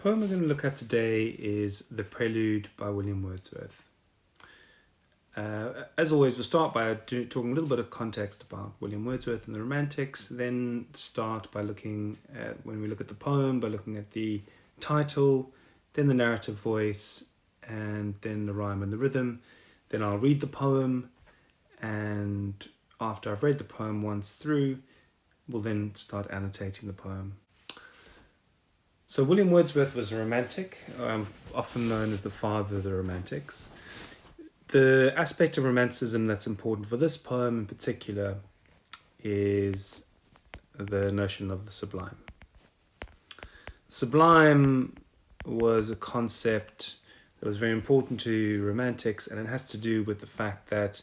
poem we're going to look at today is The Prelude by William Wordsworth. As always, we'll start by talking a little bit of context about William Wordsworth and the Romantics, then start by looking at, when we look at the poem, by looking at the title, then the narrative voice, and then the rhyme and the rhythm. Then I'll read the poem, and after I've read the poem once through, we'll then start annotating the poem. So William Wordsworth was a Romantic, often known as the father of the Romantics. The aspect of Romanticism that's important for this poem in particular is the notion of the sublime. Sublime was a concept that was very important to Romantics, and it has to do with the fact that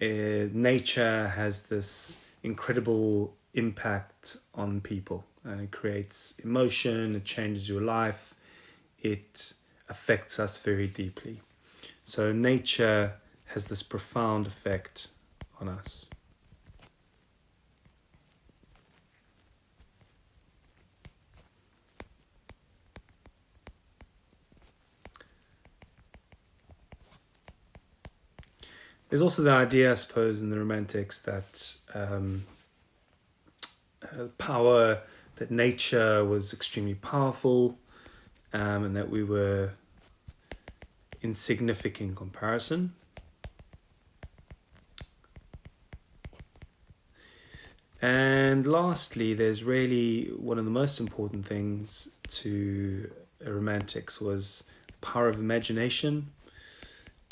nature has this incredible impact on people. And it creates emotion, it changes your life, it affects us very deeply. So nature has this profound effect on us. There's also the idea, I suppose, in the Romantics that power, that nature was extremely powerful, and that we were insignificant in comparison. And lastly, there's really one of the most important things to Romantics was the power of imagination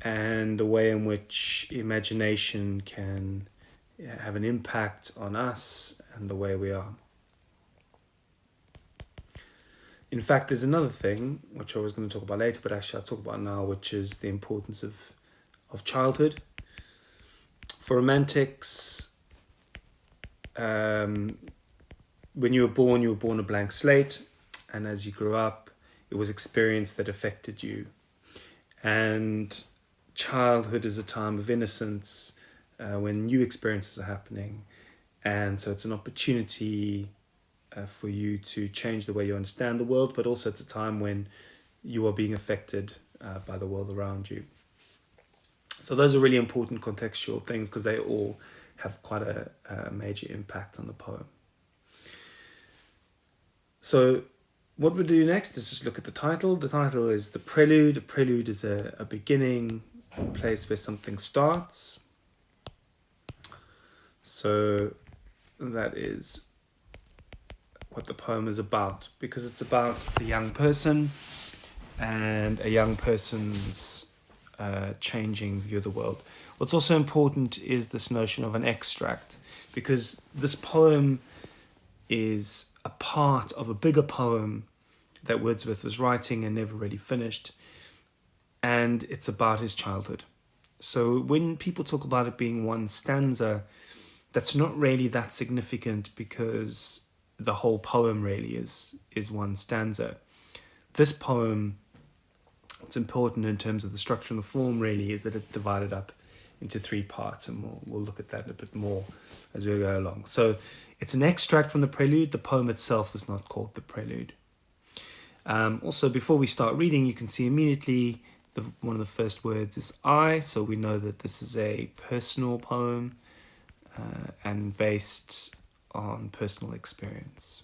and the way in which imagination can have an impact on us and the way we are. In fact, there's another thing, which I was going to talk about later, but actually I'll talk about now, which is the importance of childhood. For Romantics, when you were born a blank slate, and as you grew up, it was experience that affected you. And childhood is a time of innocence, when new experiences are happening, and so it's an opportunity for you to change the way you understand the world, but also it's a time when you are being affected by the world around you. So those are really important contextual things because they all have quite a major impact on the poem. So what we'll do next is just look at the title. The title is The Prelude. A prelude is a beginning, a place where something starts. So that is what the poem is about, because it's about a young person and a young person's changing view of the world. What's also important is this notion of an extract, because this poem is a part of a bigger poem that Wordsworth was writing and never really finished, and it's about his childhood. So when people talk about it being one stanza, that's not really that significant because the whole poem really is one stanza. This poem, what's important in terms of the structure and the form really is that it's divided up into three parts, and we'll look at that a bit more as we go along. So it's an extract from the Prelude. The poem itself is not called the Prelude. Also, before we start reading, you can see immediately one of the first words is I, so we know that this is a personal poem and based on personal experience.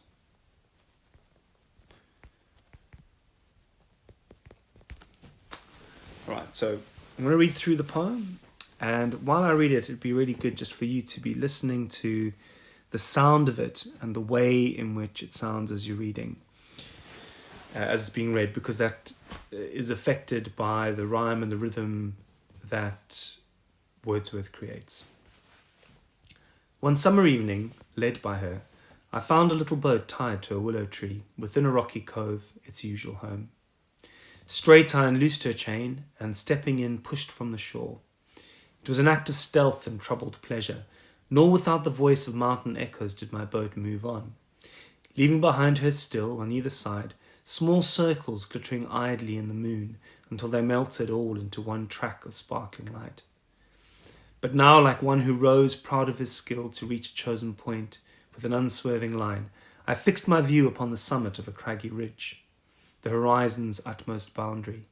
Right, so I'm going to read through the poem, and while I read it, it'd be really good just for you to be listening to the sound of it and the way in which it sounds as you're reading, as it's being read, because that is affected by the rhyme and the rhythm that Wordsworth creates. One summer evening, led by her, I found a little boat tied to a willow tree within a rocky cove, its usual home. Straight I unloosed her chain, and stepping in, pushed from the shore. It was an act of stealth and troubled pleasure, nor without the voice of mountain echoes did my boat move on, leaving behind her still, on either side, small circles glittering idly in the moon until they melted all into one track of sparkling light. But now, like one who rose proud of his skill to reach a chosen point with an unswerving line, I fixed my view upon the summit of a craggy ridge. the horizon's utmost boundary.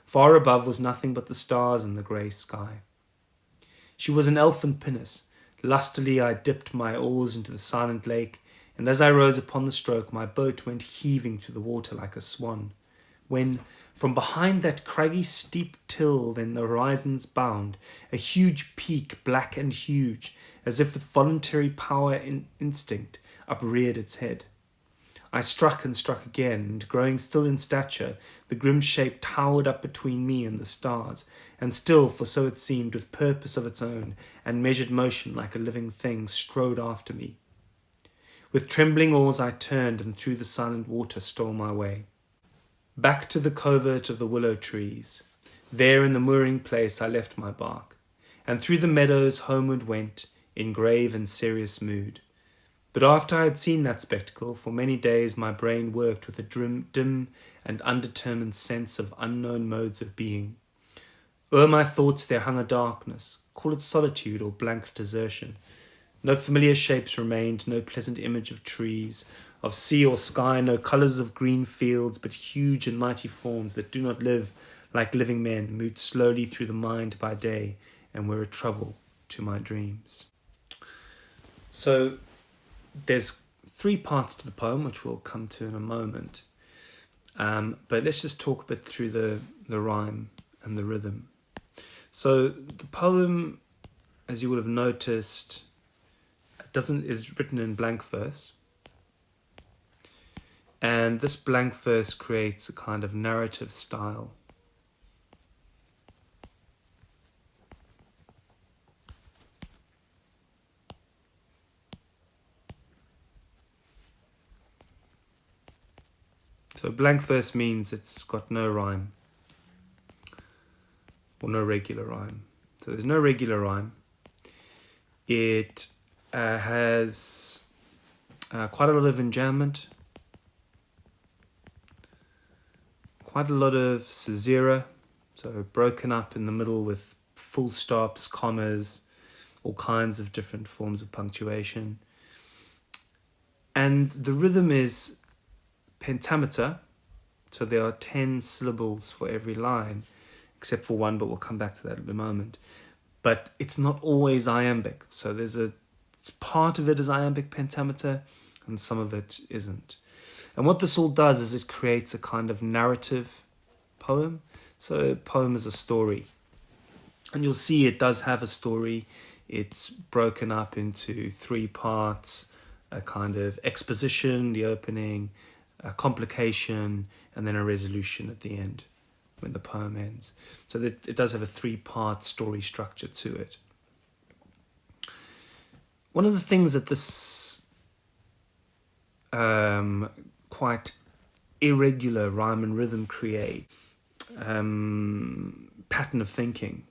Far above was nothing but the stars and the grey sky. She was an elfin pinnace. Lustily I dipped my oars into the silent lake, and as I rose upon the stroke, my boat went heaving through the water like a swan, when, from behind that craggy steep till in the horizon's bound, a huge peak, black and huge, as if with voluntary power and instinct, upreared its head. I struck and struck again, and growing still in stature, the grim shape towered up between me and the stars, and still, for so it seemed, with purpose of its own, and measured motion like a living thing, strode after me. With trembling oars I turned, and through the silent water stole my way. Back to the covert of the willow trees. There in the mooring place I left my bark, and through the meadows homeward went, in grave and serious mood. But after I had seen that spectacle, for many days my brain worked with a dim and undetermined sense of unknown modes of being. O'er my thoughts there hung a darkness, call it solitude or blank desertion. No familiar shapes remained, no pleasant image of trees, of sea or sky, no colours of green fields, but huge and mighty forms that do not live like living men, moved slowly through the mind by day, and were a trouble to my dreams. So there's 3 parts to the poem, which we'll come to in a moment. But let's just talk a bit through the rhyme and the rhythm. So the poem, as you would have noticed, is written in blank verse. And this blank verse creates a kind of narrative style. So blank verse means it's got no rhyme or no regular rhyme. So there's no regular rhyme. It has quite a lot of enjambment, quite a lot of caesura, so broken up in the middle with full stops, commas, all kinds of different forms of punctuation. And the rhythm is pentameter, so there are 10 syllables for every line, except for one, but we'll come back to that in a moment. But it's not always iambic, so part of it is iambic pentameter, and some of it isn't. And what this all does is it creates a kind of narrative poem. So a poem is a story, and you'll see it does have a story. It's broken up into 3 parts: a kind of exposition, the opening, a complication, and then a resolution at the end when the poem ends. So that it does have a 3-part story structure to it. One of the things that this quite irregular rhyme and rhythm create, pattern of thinking.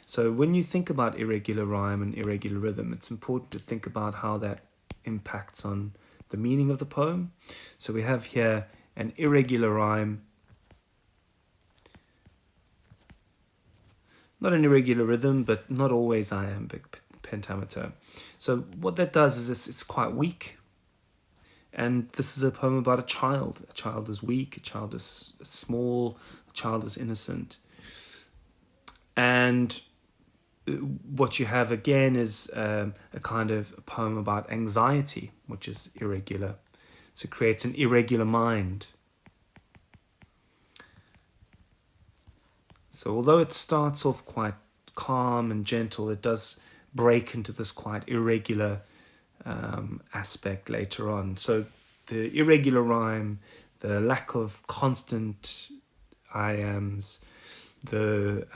So when you think about irregular rhyme and irregular rhythm, it's important to think about how that impacts on the meaning of the poem. So we have here an irregular rhyme, not an irregular rhythm, but not always iambic pentameter. So what that does is it's quite weak. And this is a poem about a child. A child is weak, a child is small, a child is innocent. And what you have again is a kind of a poem about anxiety, which is irregular. So it creates an irregular mind. So although it starts off quite calm and gentle, it does break into this quite irregular aspect later on. So the irregular rhyme, the lack of constant iams, the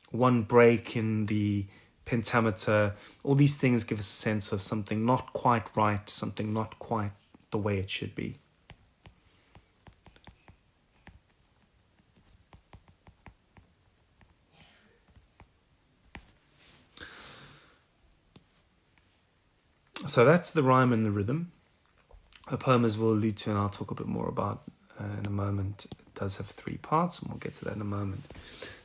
one break in the pentameter, all these things give us a sense of something not quite right, something not quite the way it should be. So that's the rhyme and the rhythm. A poem, as we'll allude to, and I'll talk a bit more about in a moment, it does have 3 parts, and we'll get to that in a moment.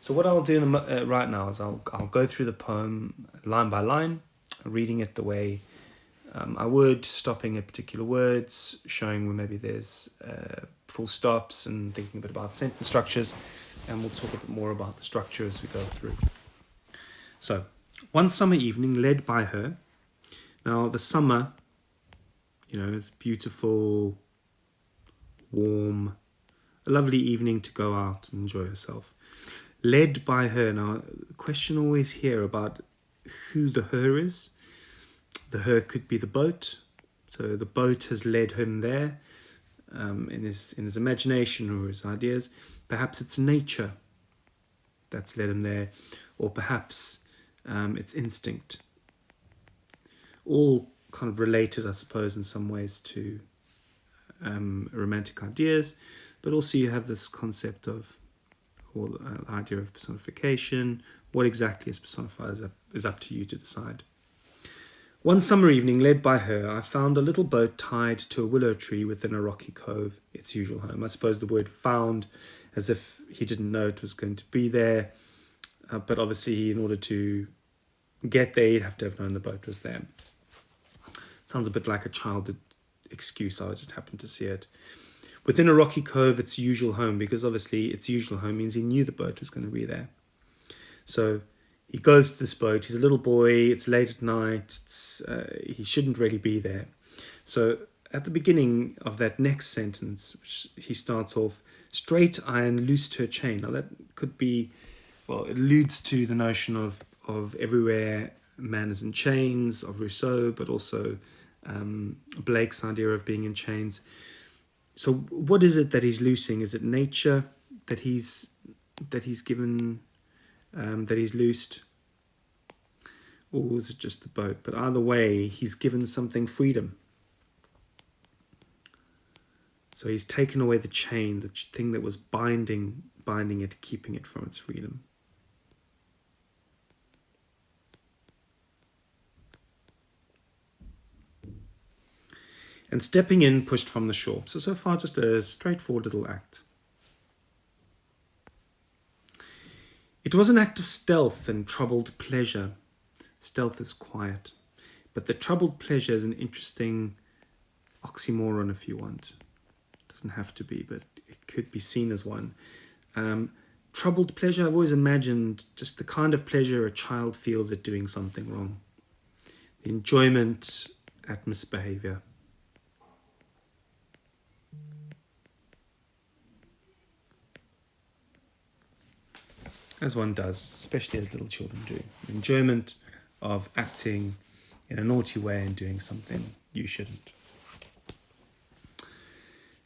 So what I'll do right now is I'll go through the poem line by line, reading it the way I would, stopping at particular words, showing where maybe there's full stops and thinking a bit about sentence structures. And we'll talk a bit more about the structure as we go through. So, one summer evening led by her. Now, the summer, it's beautiful, warm, a lovely evening to go out and enjoy yourself. Led by her. Now, the question always here about who the her is. The her could be the boat. So the boat has led him there in his imagination or his ideas. Perhaps it's nature that's led him there. Or perhaps it's instinct. All kind of related, I suppose, in some ways to romantic ideas. But also you have this concept of, or the idea of personification. What exactly is personified is up to you to decide. One summer evening, led by her, I found a little boat tied to a willow tree within a rocky cove, its usual home. I suppose the word found, as if he didn't know it was going to be there. But obviously, in order to get there, you'd have to have known the boat was there. Sounds a bit like a childhood excuse. I just happened to see it. Within a rocky cove, its usual home, because obviously its usual home means he knew the boat was going to be there. So he goes to this boat. He's a little boy. It's late at night. He shouldn't really be there. So at the beginning of that next sentence, which he starts off, straight iron loosed her chain. Now that could be, it alludes to the notion of everywhere man is in chains, of Rousseau, but also Blake's idea of being in chains. So what is it that he's loosing? Is it nature that he's given, that he's loosed? Or is it just the boat? But either way, he's given something freedom. So he's taken away the chain, the thing that was binding it, keeping it from its freedom. And stepping in, pushed from the shore. So far, just a straightforward little act. It was an act of stealth and troubled pleasure. Stealth is quiet. But the troubled pleasure is an interesting oxymoron, if you want. It doesn't have to be, but it could be seen as one. Troubled pleasure, I've always imagined just the kind of pleasure a child feels at doing something wrong. The enjoyment at misbehavior. As one does, especially as little children do. The enjoyment of acting in a naughty way and doing something you shouldn't.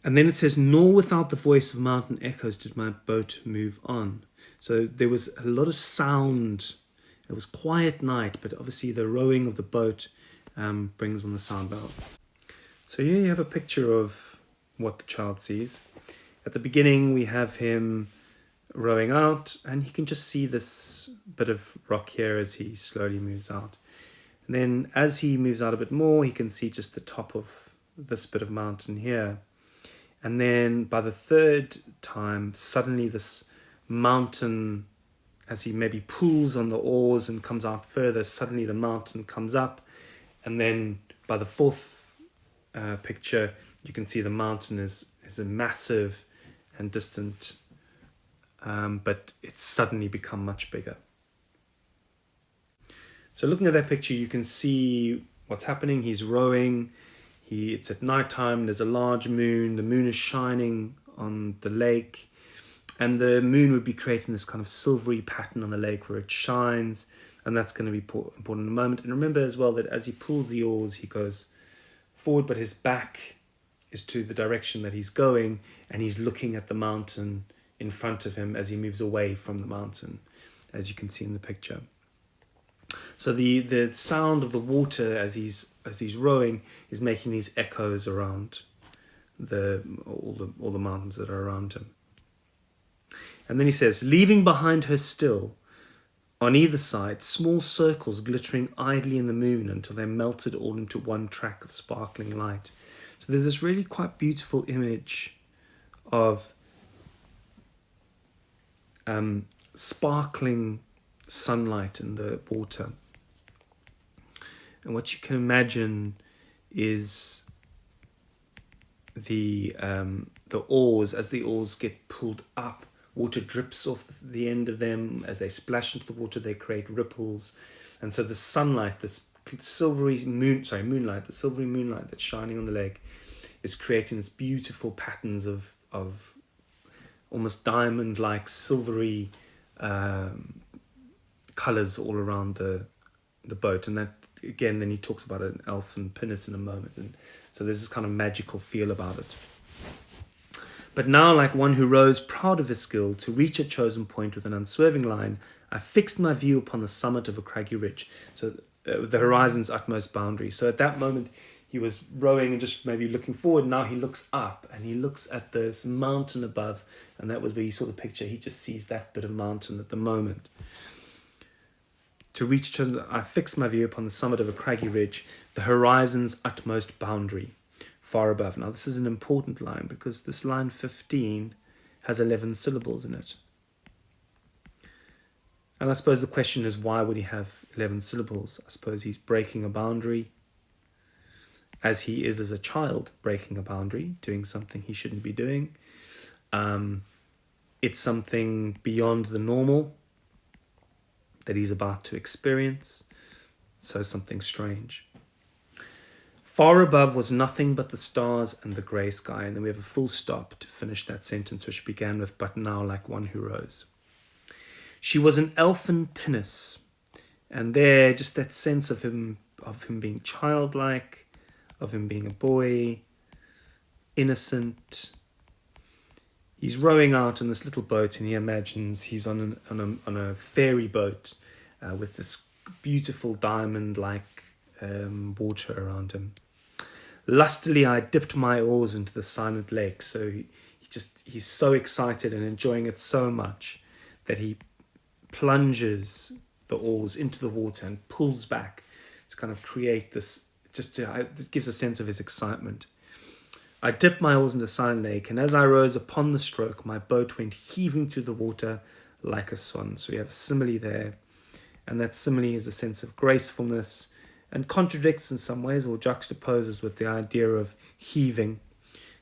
And then it says, nor without the voice of mountain echoes did my boat move on. So there was a lot of sound. It was quiet night, but obviously the rowing of the boat brings on the sound bell. So here you have a picture of what the child sees. At the beginning, we have him rowing out, and he can just see this bit of rock here as he slowly moves out. And then as he moves out a bit more, he can see just the top of this bit of mountain here. And then by the third time, suddenly this mountain, as he maybe pulls on the oars and comes out further, suddenly the mountain comes up. And then by the fourth picture, you can see the mountain is a massive and distant, but it's suddenly become much bigger. So looking at that picture, you can see what's happening. He's rowing. It's at night time. There's a large moon. The moon is shining on the lake, and the moon would be creating this kind of silvery pattern on the lake where it shines, and that's going to be important in a moment. And remember as well that as he pulls the oars, he goes forward, but his back is to the direction that he's going, and he's looking at the mountain in front of him as he moves away from the mountain, as you can see in the picture. So the sound of the water as he's rowing is making these echoes around all the mountains that are around him. And then he says, leaving behind her still, on either side, small circles glittering idly in the moon until they melted all into one track of sparkling light. So there's this really quite beautiful image of sparkling sunlight in the water. And what you can imagine is the oars. As the oars get pulled up, water drips off the end of them. As they splash into the water, they create ripples. And so the sunlight, this moonlight, the silvery moonlight that's shining on the lake is creating this beautiful patterns of almost diamond-like silvery colours all around the boat. And that, again, then he talks about an elfin pinnace in a moment. And so there's this kind of magical feel about it. But now, like one who rows proud of his skill, to reach a chosen point with an unswerving line, I fixed my view upon the summit of a craggy ridge. So the horizon's utmost boundary. So at that moment, he was rowing and just maybe looking forward. Now he looks up and he looks at this mountain above. And that was where he saw the picture. He just sees that bit of mountain at the moment. To reach, I fixed my view upon the summit of a craggy ridge, the horizon's utmost boundary, far above. Now this is an important line because this line 15 has 11 syllables in it. And I suppose the question is, why would he have 11 syllables? I suppose he's breaking a boundary, as he is as a child, breaking a boundary, doing something he shouldn't be doing. It's something beyond the normal that he's about to experience, so something strange. Far above was nothing but the stars and the grey sky, and then we have a full stop to finish that sentence, which began with, but now like one who rose. She was an elfin pinnace, and there, just that sense of him being childlike, of him being a boy, innocent. He's rowing out in this little boat, and he imagines he's on a fairy boat with this beautiful diamond-like water around him. Lustily, I dipped my oars into the silent lake. So he's so excited and enjoying it so much that he plunges the oars into the water and pulls back to kind of create this. It gives a sense of his excitement. I dipped my oars into the silent lake, and as I rose upon the stroke, my boat went heaving through the water like a swan. So we have a simile there, and that simile is a sense of gracefulness and contradicts in some ways or juxtaposes with the idea of heaving,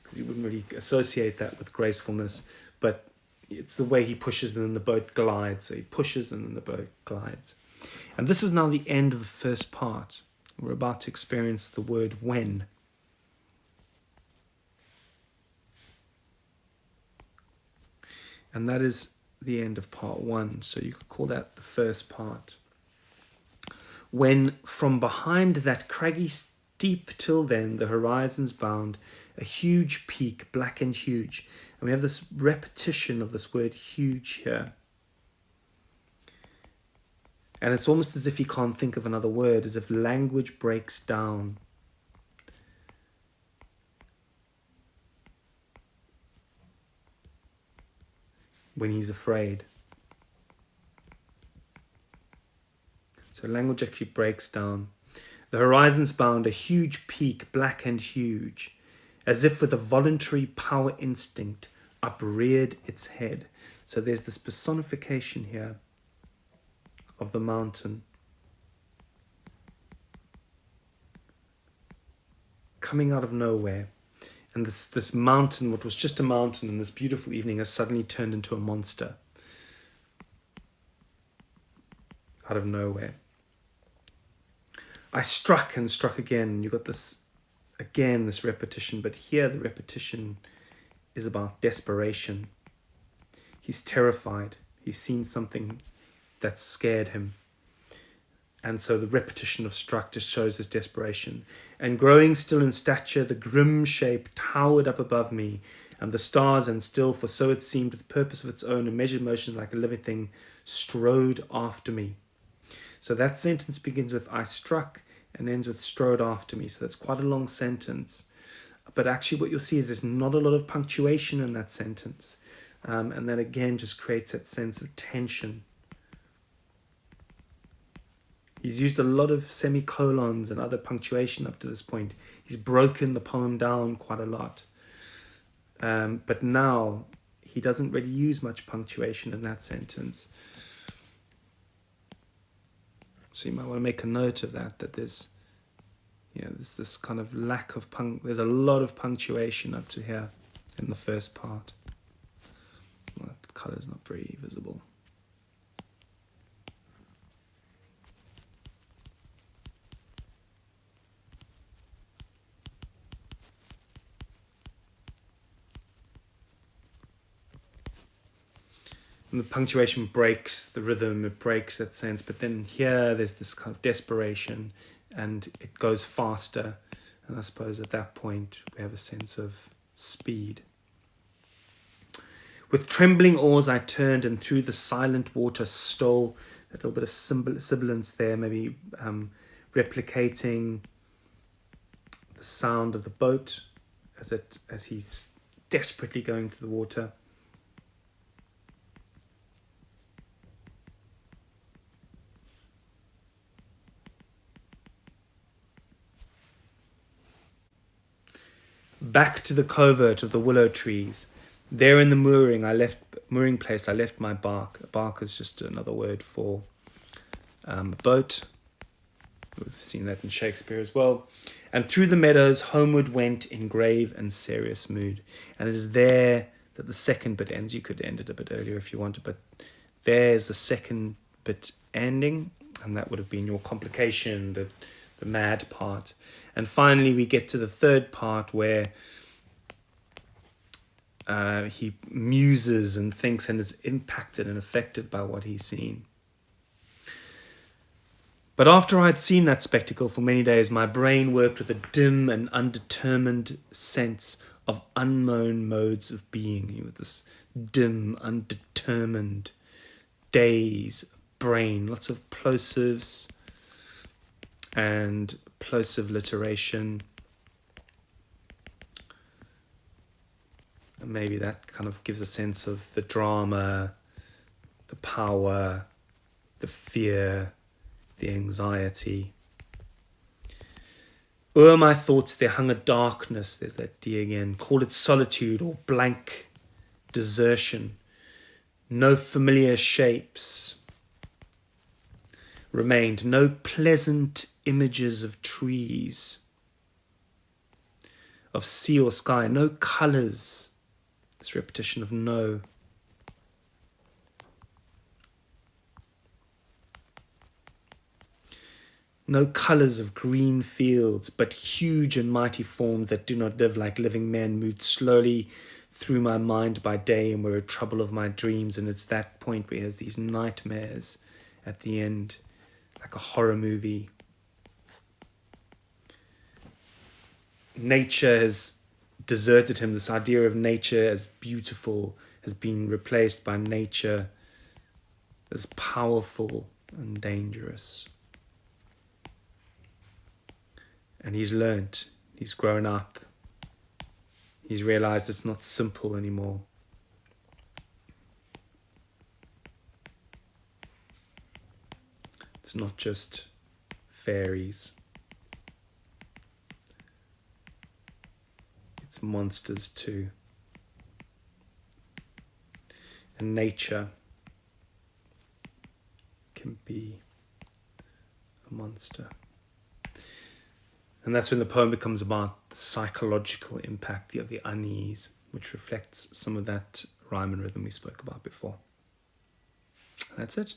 because you wouldn't really associate that with gracefulness, but it's the way he pushes and then the boat glides. So he pushes and then the boat glides. And this is now the end of the first part. We're about to experience the word when. And that is the end of part 1. So you could call that the first part. When from behind that craggy steep till then the horizon's bound, a huge peak, black and huge. And we have this repetition of this word huge here. And it's almost as if he can't think of another word, as if language breaks down. When he's afraid. So language actually breaks down. The horizon's bound, a huge peak, black and huge, as if with a voluntary power instinct upreared its head. So there's this personification here of the mountain coming out of nowhere. And this mountain, what was just a mountain in this beautiful evening, has suddenly turned into a monster out of nowhere. I struck and struck again. You got this repetition, but here the repetition is about desperation. He's terrified. He's seen something that scared him. And so the repetition of struck just shows his desperation. And growing still in stature, the grim shape towered up above me, and the stars, and still, for so it seemed, with purpose of its own, and measured motion like a living thing, strode after me. So that sentence begins with I struck and ends with strode after me. So that's quite a long sentence. But actually what you'll see is there's not a lot of punctuation in that sentence. And that again just creates that sense of tension. He's used a lot of semicolons and other punctuation up to this point. He's broken the poem down quite a lot. But now he doesn't really use much punctuation in that sentence. So you might want to make a note of that there's, there's this kind of lack of there's a lot of punctuation up to here in the first part. Well, the colour's not very visible. And the punctuation breaks the rhythm, it breaks that sense, but then here there's this kind of desperation and it goes faster, and I suppose at that point we have a sense of speed. With trembling oars I turned, and through the silent water stole. A little bit of sibilance there, maybe replicating the sound of the boat as he's desperately going through the water. Back to the covert of the willow trees. There in the mooring place, I left my bark. A bark is just another word for a boat. We've seen that in Shakespeare as well. And through the meadows homeward went in grave and serious mood. And it is there that the second bit ends. You could end it a bit earlier if you wanted, but there's the second bit ending, and that would have been your complication, the mad part. And finally we get to the third part where he muses and thinks and is impacted and affected by what he's seen. But after I had seen that spectacle for many days, my brain worked with a dim and undetermined sense of unknown modes of being. With this dim, undetermined days, brain, lots of plosives and plosive alliteration. And maybe that kind of gives a sense of the drama, the power, the fear, the anxiety. O'er my thoughts there hung a darkness, there's that D again, call it solitude or blank desertion. No familiar shapes remained, no pleasant images of trees, of sea or sky, no colours, this repetition of no. No colours of green fields, but huge and mighty forms that do not live like living men moved slowly through my mind by day and were a trouble of my dreams. And it's that point where he has these nightmares at the end, like a horror movie. Nature has deserted him. This idea of nature as beautiful has been replaced by nature as powerful and dangerous. And he's learnt, he's grown up, he's realised it's not simple anymore. It's not just fairies. It's monsters too. And nature can be a monster. And that's when the poem becomes about the psychological impact of the unease, which reflects some of that rhyme and rhythm we spoke about before. That's it.